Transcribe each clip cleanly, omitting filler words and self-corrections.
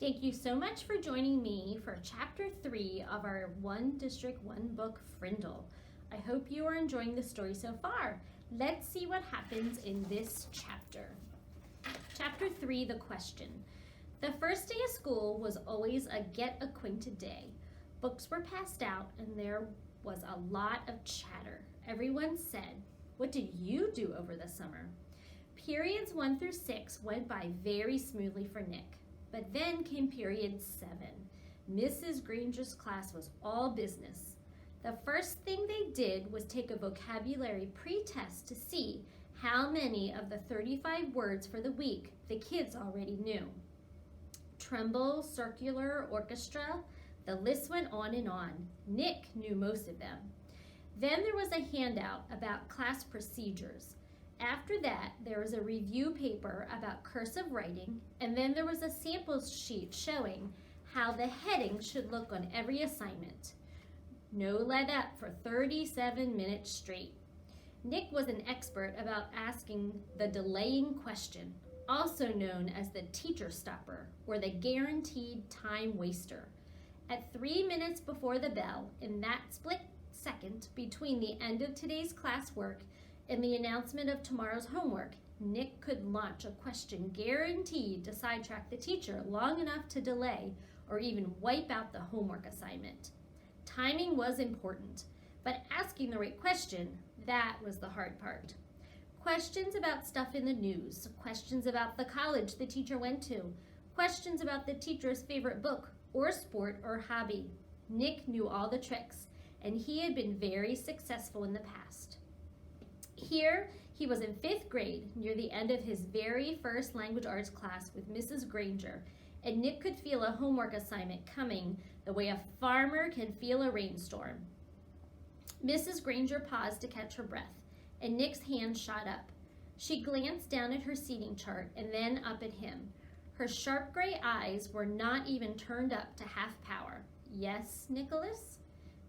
Thank you so much for joining me for Chapter 3 of our One District, One Book Frindle. I hope you are enjoying the story so far. Let's see what happens in this chapter. Chapter 3, The Question. The first day of school was always a get-acquainted day. Books were passed out and there was a lot of chatter. Everyone said, "What did you do over the summer?" Periods 1 through 6 went by very smoothly for Nick. But then came period 7. Mrs. Granger's class was all business. The first thing they did was take a vocabulary pre-test to see how many of the 35 words for the week the kids already knew. Tremble, circular, orchestra, the list went on and on. Nick knew most of them. Then there was a handout about class procedures. After that, there was a review paper about cursive writing, and then there was a sample sheet showing how the heading should look on every assignment. No let up for 37 minutes straight. Nick was an expert about asking the delaying question, also known as the teacher stopper or the guaranteed time waster. At 3 minutes before the bell, in that split second between the end of today's classwork and the announcement of tomorrow's homework, Nick could launch a question guaranteed to sidetrack the teacher long enough to delay or even wipe out the homework assignment. Timing was important, but asking the right question, that was the hard part. Questions about stuff in the news, questions about the college the teacher went to, questions about the teacher's favorite book or sport or hobby. Nick knew all the tricks, and he had been very successful in the past. Here, he was in 5th grade, near the end of his very first language arts class with Mrs. Granger, and Nick could feel a homework assignment coming the way a farmer can feel a rainstorm. Mrs. Granger paused to catch her breath, and Nick's hand shot up. She glanced down at her seating chart and then up at him. Her sharp gray eyes were not even turned up to half power. "Yes, Nicholas?"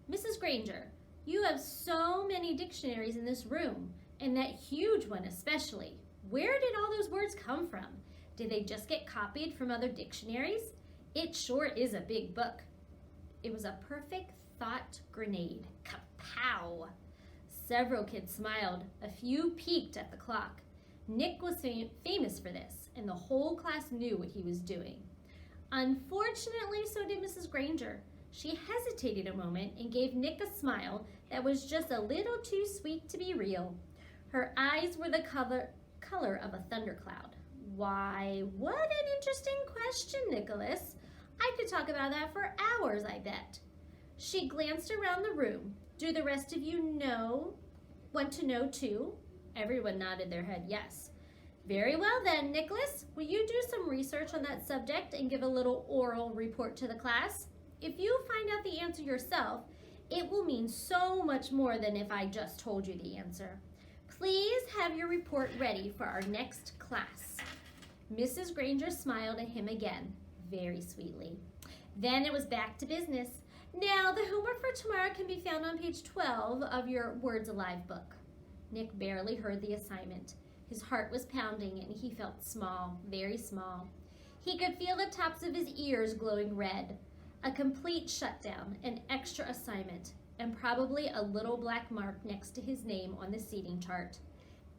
"Mrs. Granger, you have so many dictionaries in this room, and that huge one especially. Where did all those words come from? Did they just get copied from other dictionaries? It sure is a big book." It was a perfect thought grenade. Kapow! Several kids smiled. A few peeked at the clock. Nick was famous for this, and the whole class knew what he was doing. Unfortunately, so did Mrs. Granger. She hesitated a moment and gave Nick a smile that was just a little too sweet to be real. Her eyes were the color of a thundercloud. "Why, what an interesting question, Nicholas. I could talk about that for hours, I bet." She glanced around the room. "Do the rest of you want to know too?" Everyone nodded their head yes. "Very well then, Nicholas. Will you do some research on that subject and give a little oral report to the class? If you find out the answer yourself, it will mean so much more than if I just told you the answer. Please have your report ready for our next class." Mrs. Granger smiled at him again, very sweetly. Then it was back to business. "Now, the homework for tomorrow can be found on page 12 of your Words Alive book." Nick barely heard the assignment. His heart was pounding and he felt small, very small. He could feel the tops of his ears glowing red. A complete shutdown, an extra assignment, and probably a little black mark next to his name on the seating chart.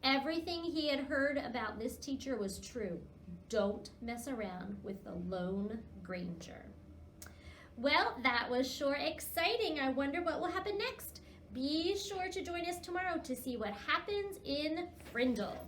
Everything he had heard about this teacher was true. Don't mess around with the lone Granger. Well, that was sure exciting. I wonder what will happen next. Be sure to join us tomorrow to see what happens in Frindle.